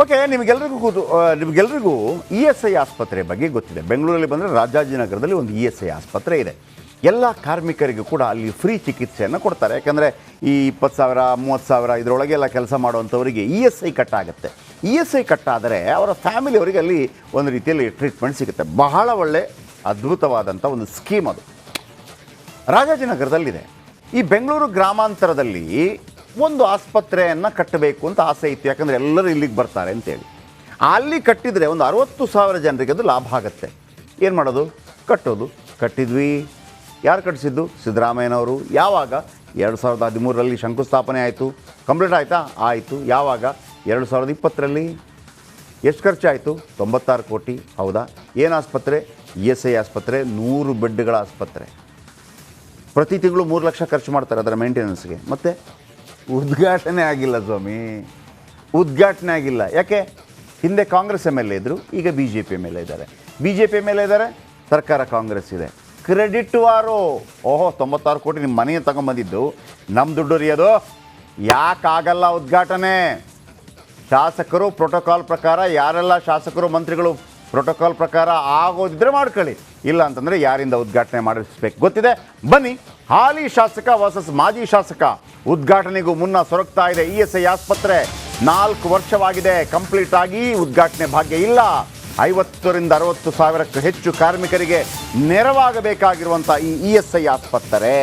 Okay, ನಿಮಗೆಲ್ರಿಗೂ ESI ಆಸ್ಪತ್ರೆ ಬಗ್ಗೆ ಗೊತ್ತಿದೆ. ಬೆಂಗಳೂರಲ್ಲಿ ಬಂದರೆ ರಾಜಾಜಿನಗರದಲ್ಲಿ ಒಂದು ESI ಆಸ್ಪತ್ರೆ ಇದೆ. ಎಲ್ಲ ಕಾರ್ಮಿಕರಿಗೂ ಕೂಡ ಅಲ್ಲಿ ಫ್ರೀ ಚಿಕಿತ್ಸೆಯನ್ನು ಕೊಡ್ತಾರೆ. ಯಾಕಂದರೆ ಈ 20,000 30,000 ಇದರೊಳಗೆಲ್ಲ ಕೆಲಸ ಮಾಡುವಂಥವರಿಗೆ ESI ಕಟ್ಟಾಗುತ್ತೆ. ESI ಕಟ್ಟಾದರೆ ಅವರ ಫ್ಯಾಮಿಲಿಯವರಿಗೆ ಅಲ್ಲಿ ಒಂದು ರೀತಿಯಲ್ಲಿ ಟ್ರೀಟ್ಮೆಂಟ್ ಸಿಗುತ್ತೆ. ಬಹಳ ಒಳ್ಳೆ ಅದ್ಭುತವಾದಂಥ ಒಂದು ಸ್ಕೀಮ್ ಅದು. ರಾಜಾಜಿನಗರದಲ್ಲಿದೆ. ಈ ಬೆಂಗಳೂರು ಗ್ರಾಮಾಂತರದಲ್ಲಿ ಒಂದು ಆಸ್ಪತ್ರೆಯನ್ನು ಕಟ್ಟಬೇಕು ಅಂತ ಆಸೆ ಇತ್ತು. ಯಾಕಂದರೆ ಎಲ್ಲರೂ ಇಲ್ಲಿಗೆ ಬರ್ತಾರೆ ಅಂತೇಳಿ. ಅಲ್ಲಿ ಕಟ್ಟಿದರೆ ಒಂದು 60,000 ಜನರಿಗೆ ಅದು ಲಾಭ ಆಗುತ್ತೆ. ಏನು ಮಾಡೋದು? ಕಟ್ಟಿದ್ವಿ. ಯಾರು ಕಟ್ಟಿಸಿದ್ದು? ಸಿದ್ದರಾಮಯ್ಯನವರು. ಯಾವಾಗ? 2013ರಲ್ಲಿ ಶಂಕುಸ್ಥಾಪನೆ ಆಯಿತು. ಕಂಪ್ಲೀಟ್ ಆಯಿತಾ? ಆಯಿತು. ಯಾವಾಗ? 2020ರಲ್ಲಿ. ಎಷ್ಟು ಖರ್ಚಾಯಿತು? 96 ಕೋಟಿ. ಹೌದಾ? ಏನು ಆಸ್ಪತ್ರೆ? ESI ಆಸ್ಪತ್ರೆ. 100 ಬೆಡ್ಗಳ ಆಸ್ಪತ್ರೆ. ಪ್ರತಿ ತಿಂಗಳು 3 ಲಕ್ಷ ಖರ್ಚು ಮಾಡ್ತಾರೆ ಅದರ ಮೇಂಟೆನೆನ್ಸ್ಗೆ. ಮತ್ತು ಉದ್ಘಾಟನೆ ಆಗಿಲ್ಲ ಸ್ವಾಮಿ, ಉದ್ಘಾಟನೆ ಆಗಿಲ್ಲ. ಯಾಕೆ? ಹಿಂದೆ ಕಾಂಗ್ರೆಸ್ MLA ಇದ್ದರು, ಈಗ BJP MLA ಇದ್ದಾರೆ. BJP MLA ಇದ್ದಾರೆ, ಸರ್ಕಾರ ಕಾಂಗ್ರೆಸ್ ಇದೆ. ಕ್ರೆಡಿಟ್ ವಾರು. 96 ಕೋಟಿ ನಿಮ್ಮ ಮನೆಯ ತಗೊಂಬಂದಿದ್ದು ನಮ್ಮ ದುಡ್ಡು ರೀ ಅದು. ಯಾಕಾಗಲ್ಲ ಉದ್ಘಾಟನೆ? ಶಾಸಕರು ಪ್ರೋಟೋಕಾಲ್ ಪ್ರಕಾರ, ಯಾರೆಲ್ಲ ಶಾಸಕರು ಮಂತ್ರಿಗಳು ಪ್ರೋಟೋಕಾಲ್ ಪ್ರಕಾರ ಆಗೋದಿದ್ರೆ ಮಾಡ್ಕೊಳ್ಳಿ, ಇಲ್ಲ ಅಂತಂದರೆ ಯಾರಿಂದ ಉದ್ಘಾಟನೆ ಮಾಡಿಸ್ಬೇಕು ಗೊತ್ತಿದೆ. ಬನ್ನಿ, ಹಾಲಿ ಶಾಸಕ ವರ್ಸಸ್ ಮಾಜಿ ಶಾಸಕ. ಉದ್ಘಾಟನೆಗೂ ಮುನ್ನ ಸೊರಗ್ತಾ ಇದೆ ESI ಆಸ್ಪತ್ರೆ. 4 ವರ್ಷವಾಗಿದೆ ಕಂಪ್ಲೀಟ್ ಆಗಿ, ಉದ್ಘಾಟನೆ ಭಾಗ್ಯ ಇಲ್ಲ. 50ರಿಂದ 60 ಸಾವಿರಕ್ಕೂ ಹೆಚ್ಚು ಕಾರ್ಮಿಕರಿಗೆ ನೆರವಾಗಬೇಕಾಗಿರುವಂಥ ಈ ESI ಆಸ್ಪತ್ರೆ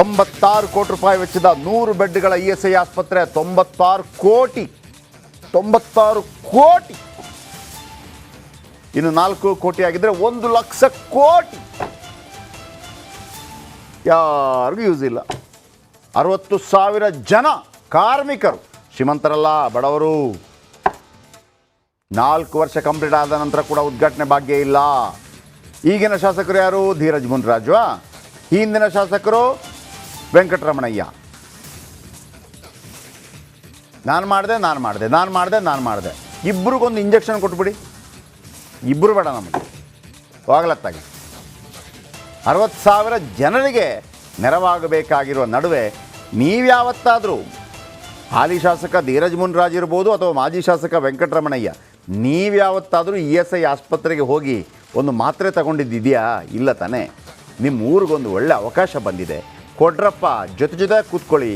96 ಕೋಟಿ ರೂಪಾಯಿ ವೆಚ್ಚದ 100 ಬೆಡ್ಗಳ ESI ಆಸ್ಪತ್ರೆ. 96 ಕೋಟಿ. ಇನ್ನು 4 ಕೋಟಿ ಆಗಿದ್ರೆ 1 ಲಕ್ಷ ಕೋಟಿ. ಯಾರಿಗೂ ಯೂಸ್ ಇಲ್ಲ. 60,000 ಜನ ಕಾರ್ಮಿಕರು, ಶ್ರೀಮಂತರಲ್ಲ, ಬಡವರು. 4 ವರ್ಷ ಕಂಪ್ಲೀಟ್ ಆದ ನಂತರ ಕೂಡ ಉದ್ಘಾಟನೆ ಭಾಗ್ಯ ಇಲ್ಲ. ಈಗಿನ ಶಾಸಕರು ಯಾರು? ಧೀರಜ್ ಮುನ್ರಾಜು. ಹಿಂದಿನ ಶಾಸಕರು ವೆಂಕಟರಮಣಯ್ಯ. ನಾನು ಮಾಡಿದೆ. ಇಬ್ಬರಿಗೊಂದು ಇಂಜೆಕ್ಷನ್ ಕೊಟ್ಬಿಡಿ. ಇಬ್ಬರು ಬೇಡ ನಮಗೆ, ಹೋಗ್ಲತ್ತಾಗಿ. 60,000 ಜನರಿಗೆ ನೆರವಾಗಬೇಕಾಗಿರುವ ನಡುವೆ ನೀವ್ಯಾವತ್ತಾದರೂ ಹಾಲಿ ಶಾಸಕ ಧೀರಜ್ ಮುನ್ರಾಜ್ ಇರ್ಬೋದು ಅಥವಾ ಮಾಜಿ ಶಾಸಕ ವೆಂಕಟರಮಣಯ್ಯ, ನೀವ್ಯಾವತ್ತಾದರೂ ESI ಆಸ್ಪತ್ರೆಗೆ ಹೋಗಿ ಒಂದು ಮಾತ್ರೆ ತಗೊಂಡಿದ್ದಿದೆಯಾ? ಇಲ್ಲ ತಾನೇ. ನಿಮ್ಮ ಊರಿಗೊಂದು ಒಳ್ಳೆ ಅವಕಾಶ ಬಂದಿದೆ, ಕೊಡ್ರಪ್ಪ, ಜೊತೆ ಕೂತ್ಕೊಳ್ಳಿ.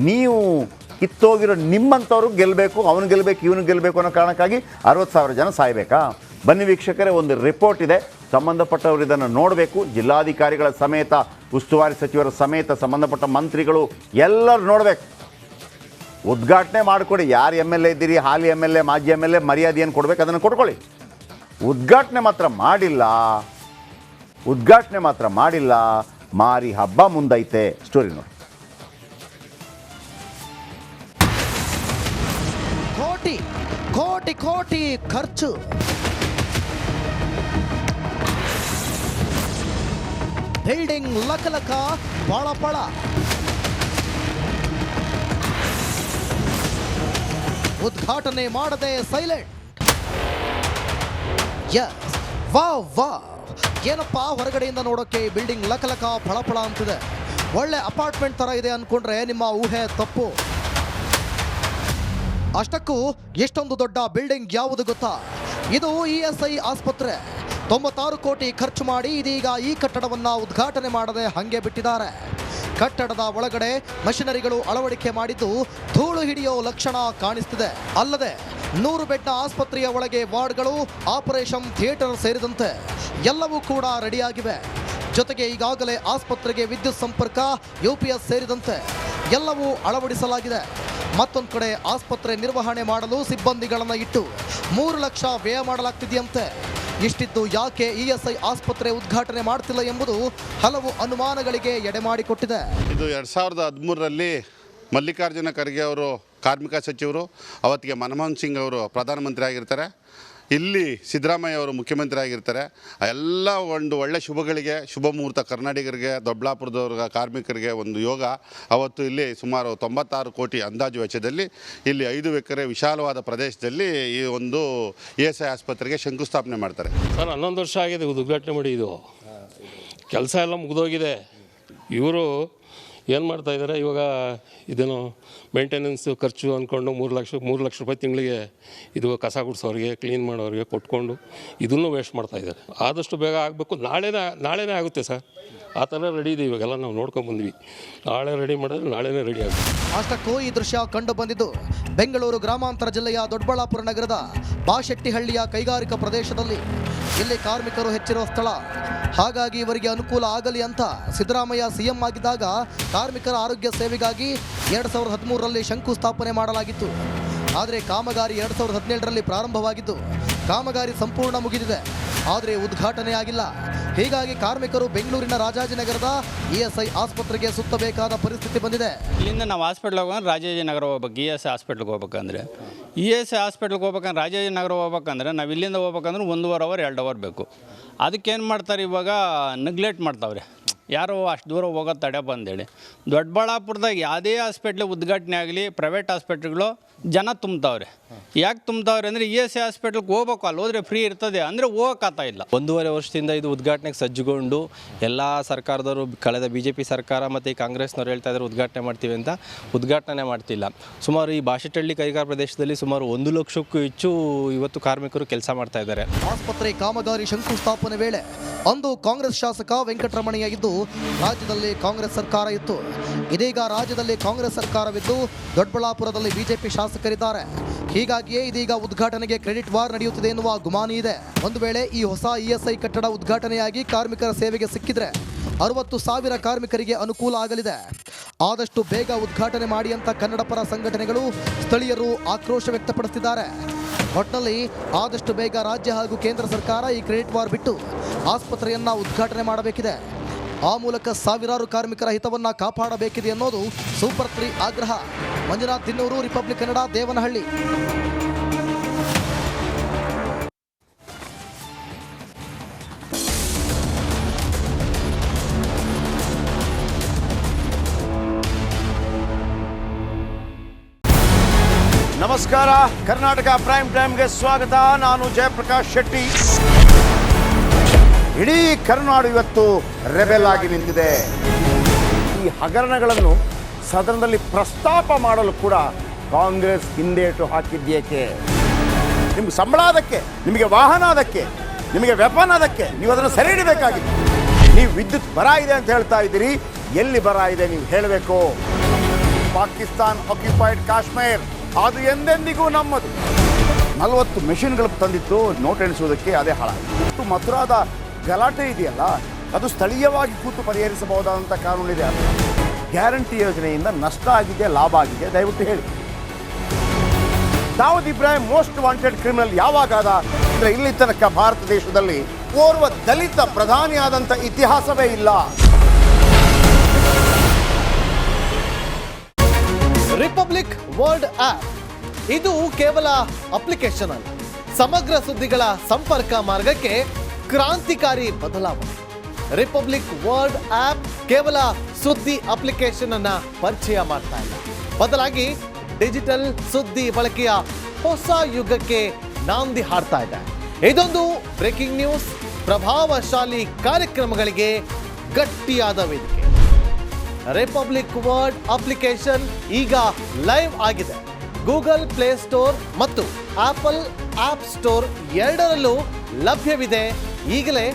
ನೀವು ಕಿತ್ತೋಗಿರೋ ನಿಮ್ಮಂಥವ್ರು ಗೆಲ್ಲಬೇಕು, ಅವನು ಗೆಲ್ಲಬೇಕು, ಇವನು ಗೆಲ್ಲಬೇಕು ಅನ್ನೋ ಕಾರಣಕ್ಕಾಗಿ 60,000 ಜನ ಸಾಯಬೇಕಾ? ಬನ್ನಿ ವೀಕ್ಷಕರೇ, ಒಂದು ರಿಪೋರ್ಟ್ ಇದೆ, ಸಂಬಂಧಪಟ್ಟವರು ಇದನ್ನು ನೋಡಬೇಕು. ಜಿಲ್ಲಾಧಿಕಾರಿಗಳ ಸಮೇತ, ಉಸ್ತುವಾರಿ ಸಚಿವರ ಸಮೇತ, ಸಂಬಂಧಪಟ್ಟ ಮಂತ್ರಿಗಳು ಎಲ್ಲರೂ ನೋಡಬೇಕು. ಉದ್ಘಾಟನೆ ಮಾಡಿಕೊಡಿ. ಯಾರು MLA ಇದ್ದೀರಿ, ಹಾಲಿ MLA, ಮಾಜಿ MLA, ಮರ್ಯಾದೆ ಏನು ಕೊಡಬೇಕು ಅದನ್ನು ಕೊಡ್ಕೊಳ್ಳಿ. ಉದ್ಘಾಟನೆ ಮಾತ್ರ ಮಾಡಿಲ್ಲ. ಮಾರಿ ಹಬ್ಬ ಮುಂದೈತೆ. ಸ್ಟೋರಿ ನೋಡಿ. ಕೋಟಿ ಖರ್ಚು. ಬಿಲ್ಡಿಂಗ್ ಲಕಲಕ, ಪಳ. ಉದ್ಘಾಟನೆ ಮಾಡದೆ ಸೈಲೆಂಟ್. ವಾವ್. ಏನಪ್ಪಾ, ಹೊರಗಡೆಯಿಂದ ನೋಡೋಕೆ ಬಿಲ್ಡಿಂಗ್ ಲಕಲಕ, ಫಳ ಅಂತಿದೆ. ಒಳ್ಳೆ ಅಪಾರ್ಟ್ಮೆಂಟ್ ತರ ಇದೆ ಅನ್ಕೊಂಡ್ರೆ ನಿಮ್ಮ ಊಹೆ ತಪ್ಪು. ಅಷ್ಟಕ್ಕೂ ಎಷ್ಟೊಂದು ದೊಡ್ಡ ಬಿಲ್ಡಿಂಗ್ ಯಾವುದು ಗೊತ್ತಾ? ಇದು ESI ಆಸ್ಪತ್ರೆ. 96 ಕೋಟಿ ಖರ್ಚು ಮಾಡಿ ಇದೀಗ ಈ ಕಟ್ಟಡವನ್ನು ಉದ್ಘಾಟನೆ ಮಾಡದೆ ಹಾಗೆ ಬಿಟ್ಟಿದ್ದಾರೆ. ಕಟ್ಟಡದ ಒಳಗಡೆ ಮಷಿನರಿಗಳು ಅಳವಡಿಕೆ ಮಾಡಿದ್ದು ಧೂಳು ಹಿಡಿಯೋ ಲಕ್ಷಣ ಕಾಣಿಸ್ತಿದೆ. ಅಲ್ಲದೆ 100 ಬೆಡ್ನ ಆಸ್ಪತ್ರೆಯ ಒಳಗೆ ವಾರ್ಡ್ಗಳು, ಆಪರೇಷನ್ ಥಿಯೇಟರ್ ಸೇರಿದಂತೆ ಎಲ್ಲವೂ ಕೂಡ ರೆಡಿಯಾಗಿವೆ. ಜೊತೆಗೆ ಈಗಾಗಲೇ ಆಸ್ಪತ್ರೆಗೆ ವಿದ್ಯುತ್ ಸಂಪರ್ಕ, UPS ಸೇರಿದಂತೆ ಎಲ್ಲವೂ ಅಳವಡಿಸಲಾಗಿದೆ. ಮತ್ತೊಂದು ಕಡೆ ಆಸ್ಪತ್ರೆ ನಿರ್ವಹಣೆ ಮಾಡಲು ಸಿಬ್ಬಂದಿಗಳನ್ನು ಇಟ್ಟು 3 ಲಕ್ಷ ವ್ಯಯ ಮಾಡಲಾಗ್ತಿದೆಯಂತೆ. ಇಷ್ಟಿದ್ದು ಯಾಕೆ ESI ಆಸ್ಪತ್ರೆ ಉದ್ಘಾಟನೆ ಮಾಡ್ತಿಲ್ಲ ಎಂಬುದು ಹಲವು ಅನುಮಾನಗಳಿಗೆ ಎಡೆಮಾಡಿಕೊಟ್ಟಿದೆ. ಇದು 2013ರಲ್ಲಿ ಮಲ್ಲಿಕಾರ್ಜುನ ಖರ್ಗೆ ಅವರು ಕಾರ್ಮಿಕ ಸಚಿವರು, ಅವತ್ತಿಗೆ ಮನಮೋಹನ್ ಸಿಂಗ್ ಅವರು ಪ್ರಧಾನಮಂತ್ರಿ ಆಗಿರ್ತಾರೆ. ಇಲ್ಲಿ ಸಿದ್ದರಾಮಯ್ಯ ಅವರು ಮುಖ್ಯಮಂತ್ರಿ ಆಗಿರ್ತಾರೆ. ಎಲ್ಲ ಒಂದು ಒಳ್ಳೆ ಶುಭಗಳಿಗೆ, ಶುಭ ಮುಹೂರ್ತ ಕರ್ನಾಟಕರಿಗೆ, ದೊಡ್ಡಬಳ್ಳಾಪುರದವ್ರ ಕಾರ್ಮಿಕರಿಗೆ ಒಂದು ಯೋಗ. ಅವತ್ತು ಇಲ್ಲಿ ಸುಮಾರು 96 ಕೋಟಿ ಅಂದಾಜು ವೆಚ್ಚದಲ್ಲಿ ಇಲ್ಲಿ 5 ಎಕರೆ ವಿಶಾಲವಾದ ಪ್ರದೇಶದಲ್ಲಿ ಈ ಒಂದು ESI ಆಸ್ಪತ್ರೆಗೆ ಶಂಕುಸ್ಥಾಪನೆ ಮಾಡ್ತಾರೆ. ಸರ್ 11 ವರ್ಷ ಆಗಿದೆ ಉದ್ಘಾಟನೆ ಮಾಡಿ. ಇದು ಕೆಲಸ ಎಲ್ಲ ಮುಗಿದೋಗಿದೆ. ಇವರು ಏನು ಮಾಡ್ತಾಯಿದ್ದಾರೆ ಇವಾಗ ಇದೇನೋ ಮೇಂಟೆನೆನ್ಸು ಖರ್ಚು ಅಂದ್ಕೊಂಡು 3 ಲಕ್ಷ ರೂಪಾಯಿ ತಿಂಗಳಿಗೆ ಇದು ಕಸ ಗುಡಿಸೋರಿಗೆ ಕ್ಲೀನ್ ಮಾಡೋರಿಗೆ ಕೊಟ್ಕೊಂಡು ಇದನ್ನು ವೇಸ್ಟ್ ಮಾಡ್ತಾಯಿದ್ದಾರೆ. ಆದಷ್ಟು ಬೇಗ ಆಗಬೇಕು. ನಾಳೆನೇ ಆಗುತ್ತೆ ಸರ್, ಆ ಥರ ರೆಡಿ ಇದೆ. ಇವಾಗೆಲ್ಲ ನಾವು ನೋಡ್ಕೊಂಡ್ಬಂದ್ವಿ. ನಾಳೆ ರೆಡಿ ಮಾಡಿದ್ರೆ ನಾಳೆನೇ ರೆಡಿ ಆಗುತ್ತೆ. ಅಷ್ಟಕ್ಕೂ ಈ ದೃಶ್ಯ ಕಂಡು ಬಂದಿದ್ದು ಬೆಂಗಳೂರು ಗ್ರಾಮಾಂತರ ಜಿಲ್ಲೆಯ ದೊಡ್ಡಬಳ್ಳಾಪುರ ನಗರದ ಬಾಶೆಟ್ಟಿಹಳ್ಳಿಯ ಕೈಗಾರಿಕಾ ಪ್ರದೇಶದಲ್ಲಿ. ಇಲ್ಲಿ ಕಾರ್ಮಿಕರು ಹೆಚ್ಚಿರುವ ಸ್ಥಳ. ಹಾಗಾಗಿ ಇವರಿಗೆ ಅನುಕೂಲ ಆಗಲಿ ಅಂತ ಸಿದ್ದರಾಮಯ್ಯ ಸಿಎಂ ಆಗಿದ್ದಾಗ ಕಾರ್ಮಿಕರ ಆರೋಗ್ಯ ಸೇವೆಗಾಗಿ 2013ರಲ್ಲಿ ಶಂಕುಸ್ಥಾಪನೆ ಮಾಡಲಾಗಿತ್ತು. ಆದರೆ ಕಾಮಗಾರಿ 2017ರಲ್ಲಿ ಪ್ರಾರಂಭವಾಗಿದ್ದು ಕಾಮಗಾರಿ ಸಂಪೂರ್ಣ ಮುಗಿದಿದೆ, ಆದರೆ ಉದ್ಘಾಟನೆ ಆಗಿಲ್ಲ. ಹೀಗಾಗಿ ಕಾರ್ಮಿಕರು ಬೆಂಗಳೂರಿನ ರಾಜಾಜಿನಗರದ ಇಎಸ್ಐ ಆಸ್ಪತ್ರೆಗೆ ಸುತ್ತಬೇಕಾದ ಪರಿಸ್ಥಿತಿ ಬಂದಿದೆ. ಇಲ್ಲಿಂದ ನಾವು ಹಾಸ್ಪಿಟ್ಲ್ಗೆ ಹೋಗೋಣ ರಾಜಾಜಿನಗರ ಹೋಗ್ಬೇಕು. ಇಎಸ್ಐ ಹಾಸ್ಪಿಟ್ಲ್ಗೆ ಹೋಗ್ಬೇಕಂದ್ರೆ ಇಎಸ್ಐ ಹಾಸ್ಪಿಟ್ಲ್ಗೆ ಹೋಗ್ಬೇಕಂದ್ರೆ ರಾಜಾಜಿನಗರ ಹೋಗ್ಬೇಕಂದ್ರೆ ನಾವು ಇಲ್ಲಿಂದ ಹೋಗ್ಬೇಕಂದ್ರೆ 1.5 ಅವರ್ 2 ಅವರ್ ಬೇಕು. ಅದಕ್ಕೇನು ಮಾಡ್ತಾರೆ ಇವಾಗ ನೆಗ್ಲೆಕ್ಟ್ ಮಾಡ್ತಾವ್ರೆ. ಯಾರೋ ಅಷ್ಟು ದೂರ ಹೋಗೋದು ತಡೆಯಪ್ಪ ಅಂದೇಳಿ ದೊಡ್ಡಬಳ್ಳಾಪುರದಾಗ ಯಾವುದೇ ಹಾಸ್ಪಿಟ್ಲ್ ಉದ್ಘಾಟನೆ ಆಗಲಿ ಪ್ರೈವೇಟ್ ಹಾಸ್ಪಿಟ್ಲ್ಗಳು ಜನ ತುಂಬ್ತಾವ್ರೆ. ಯಾಕೆ ತುಂಬ್ತಾವ್ರೆ ಅಂದರೆ ಇಎಸ್ಐ ಹಾಸ್ಪಿಟ್ಲ್ಗೆ ಹೋಗ್ಬೇಕು, ಅಲ್ಲಿ ಹೋದರೆ ಫ್ರೀ ಇರ್ತದೆ ಅಂದರೆ ಹೋಗೋಕ್ಕಾಗ್ತಾ ಇಲ್ಲ. 1.5 ವರ್ಷದಿಂದ ಇದು ಉದ್ಘಾಟನೆಗೆ ಸಜ್ಜುಗೊಂಡು ಎಲ್ಲ ಸರ್ಕಾರದವರು ಕಳೆದ BJP ಸರ್ಕಾರ ಮತ್ತು ಈ ಕಾಂಗ್ರೆಸ್ನವ್ರು ಹೇಳ್ತಾ ಇದ್ದಾರೆ ಉದ್ಘಾಟನೆ ಮಾಡ್ತೀವಿ ಅಂತ. ಉದ್ಘಾಟನೆ ಮಾಡ್ತಿಲ್ಲ. ಸುಮಾರು ಈ ಬಾಶೆಟ್ಟಹಳ್ಳಿ ಕೈಗಾರಿಕಾ ಪ್ರದೇಶದಲ್ಲಿ ಸುಮಾರು 1 ಲಕ್ಷಕ್ಕೂ ಹೆಚ್ಚು ಇವತ್ತು ಕಾರ್ಮಿಕರು ಕೆಲಸ ಮಾಡ್ತಾ ಇದ್ದಾರೆ. ಆಸ್ಪತ್ರೆ ಕಾಮಗಾರಿ ಶಂಕುಸ್ಥಾಪನೆ ವೇಳೆ ಅಂದು ಕಾಂಗ್ರೆಸ್ ಶಾಸಕ ವೆಂಕಟರಮಣಯ್ಯ ಇದ್ದು ರಾಜ್ಯದಲ್ಲಿ ಕಾಂಗ್ರೆಸ್ ಸರ್ಕಾರ ಇತ್ತು. ಇದೀಗ ರಾಜ್ಯದಲ್ಲಿ ಕಾಂಗ್ರೆಸ್ ಸರ್ಕಾರವಿದ್ದು ದೊಡ್ಡಬಳ್ಳಾಪುರದಲ್ಲಿ ಬಿಜೆಪಿ ಶಾಸಕರಿದ್ದಾರೆ. ಹೀಗಾಗಿಯೇ ಇದೀಗ ಉದ್ಘಾಟನೆಗೆ ಕ್ರೆಡಿಟ್ ವಾರ್ ನಡೆಯುತ್ತಿದೆ ಎನ್ನುವ ಗುಮಾನಿ ಇದೆ. ಒಂದು ವೇಳೆ ಈ ಹೊಸ ಇಎಸ್ಐ ಕಟ್ಟಡ ಉದ್ಘಾಟನೆಯಾಗಿ ಕಾರ್ಮಿಕರ ಸೇವೆಗೆ ಸಿಕ್ಕಿದ್ರೆ 60,000 ಕಾರ್ಮಿಕರಿಗೆ ಅನುಕೂಲ ಆಗಲಿದೆ. ಆದಷ್ಟು ಬೇಗ ಉದ್ಘಾಟನೆ ಮಾಡಿ ಅಂತ ಕನ್ನಡ ಪರ ಸಂಘಟನೆಗಳು, ಸ್ಥಳೀಯರು ಆಕ್ರೋಶ ವ್ಯಕ್ತಪಡಿಸಿದ್ದಾರೆ. ಒಟ್ಟಿನಲ್ಲಿ ಆದಷ್ಟು ಬೇಗ ರಾಜ್ಯ ಹಾಗೂ ಕೇಂದ್ರ ಸರ್ಕಾರ ಈ ಕ್ರೆಡಿಟ್ ವಾರ್ ಬಿಟ್ಟು ಆಸ್ಪತ್ರೆಯನ್ನ ಉದ್ಘಾಟನೆ ಮಾಡಬೇಕಿದೆ. ಆ ಮೂಲಕ ಸಾವಿರಾರು ಕಾರ್ಮಿಕರ ಹಿತವನ್ನ ಕಾಪಾಡಬೇಕಿದೆ ಅನ್ನೋದು ಸೂಪರ್ 3 ಆಗ್ರಹ. ಮಂಜುನಾಥ್ ತಿನ್ನೂರು, ರಿಪಬ್ಲಿಕ್ ಕನ್ನಡ, ದೇವನಹಳ್ಳಿ. ನಮಸ್ಕಾರ, ಕರ್ನಾಟಕ ಪ್ರೈಮ್ ಟೈಮ್ಗೆ ಸ್ವಾಗತ. ನಾನು ಜಯಪ್ರಕಾಶ್ ಶೆಟ್ಟಿ. ಇಡೀ ಕರ್ನಾಡು ಇವತ್ತು ರೆಬೆಲ್ ಆಗಿ ನಿಂತಿದೆ. ಈ ಹಗರಣಗಳನ್ನು ಸದನದಲ್ಲಿ ಪ್ರಸ್ತಾಪ ಮಾಡಲು ಕೂಡ ಕಾಂಗ್ರೆಸ್ ಹಿಂದೇಟು ಹಾಕಿದ್ದೇಕೆ? ನಿಮ್ಗೆ ಸಂಬಳ ಅದಕ್ಕೆ, ನಿಮಗೆ ವಾಹನ ಅದಕ್ಕೆ, ನಿಮಗೆ ವೆಪನ್ ಅದಕ್ಕೆ, ನೀವು ಅದನ್ನು ಸೆರೆ ಹಿಡಿಬೇಕಾಗಿದೆ. ನೀವು ವಿದ್ಯುತ್ ಬರ ಇದೆ ಅಂತ ಹೇಳ್ತಾ ಇದ್ದೀರಿ, ಎಲ್ಲಿ ಬರ ಇದೆ ನೀವು ಹೇಳಬೇಕು. ಪಾಕಿಸ್ತಾನ್ ಆಕ್ಯುಪೈಡ್ ಕಾಶ್ಮೀರ್ ಅದು ಎಂದೆಂದಿಗೂ ನಮ್ಮದು. 40 ಮೆಷಿನ್ಗಳು ತಂದಿತ್ತು ನೋಟ್ ಎಣಿಸುವುದಕ್ಕೆ, ಅದೇ ಹಾಳಾಯಿತು. ಮಥುರಾದ ಗಲಾಟೆ ಇದೆಯಲ್ಲ, ಅದು ಸ್ಥಳೀಯವಾಗಿ ಕೂತು ಪರಿಹರಿಸಬಹುದಾದಂಥ ಕಾನೂನಿದೆ. ಗ್ಯಾರಂಟಿ ಯೋಜನೆಯಿಂದ ನಷ್ಟ ಆಗಿದೆ, ಲಾಭ ಆಗಿದೆ, ದಯವಿಟ್ಟು ಹೇಳಿ. Dawood Ibrahim most wanted criminal ಯಾವಾಗಾದ ಅಂದರೆ ಇಲ್ಲಿ ತನಕ ಭಾರತ ದೇಶದಲ್ಲಿ ಓರ್ವ ದಲಿತ ಪ್ರಧಾನಿಯಾದಂಥ ಇತಿಹಾಸವೇ ಇಲ್ಲ. ರಿಪಬ್ಲಿಕ್ ವರ್ಲ್ಡ್ ಆಪ್ ಇದು ಕೇವಲ ಅಪ್ಲಿಕೇಶನ್ ಅಲ್ಲ, ಸಮಗ್ರ ಸುದ್ದಿಗಳ ಸಂಪರ್ಕ ಮಾರ್ಗಕ್ಕೆ ಕ್ರಾಂತಿಕಾರಿ ಬದಲಾವಣೆ. ರಿಪಬ್ಲಿಕ್ ವರ್ಲ್ಡ್ ಆಪ್ ಕೇವಲ ಸುದ್ದಿ ಅಪ್ಲಿಕೇಶನ್ ಅನ್ನ ಪರಿಚಯ ಮಾಡ್ತಾ ಇಲ್ಲ, ಬದಲಾಗಿ ಡಿಜಿಟಲ್ ಸುದ್ದಿ ಬಳಕೆಯ ಹೊಸ ಯುಗಕ್ಕೆ ನಾಂದಿ ಹಾಡ್ತಾ ಇದೆ. ಇದೊಂದು ಬ್ರೇಕಿಂಗ್ ನ್ಯೂಸ್, ಪ್ರಭಾವಶಾಲಿ ಕಾರ್ಯಕ್ರಮಗಳಿಗೆ ಗಟ್ಟಿಯಾದ ವೇದಿಕೆ. ರಿಪಬ್ಲಿಕ್ ವರ್ಲ್ಡ್ ಅಪ್ಲಿಕೇಶನ್ ಈಗ ಲೈವ್ ಆಗಿದೆ. ಗೂಗಲ್ ಪ್ಲೇ ಸ್ಟೋರ್ ಮತ್ತು ಆಪಲ್ ಆಪ್ ಸ್ಟೋರ್ ಎರಡರಲ್ಲೂ ಲಭ್ಯವಿದೆ. ಈಗಲೇ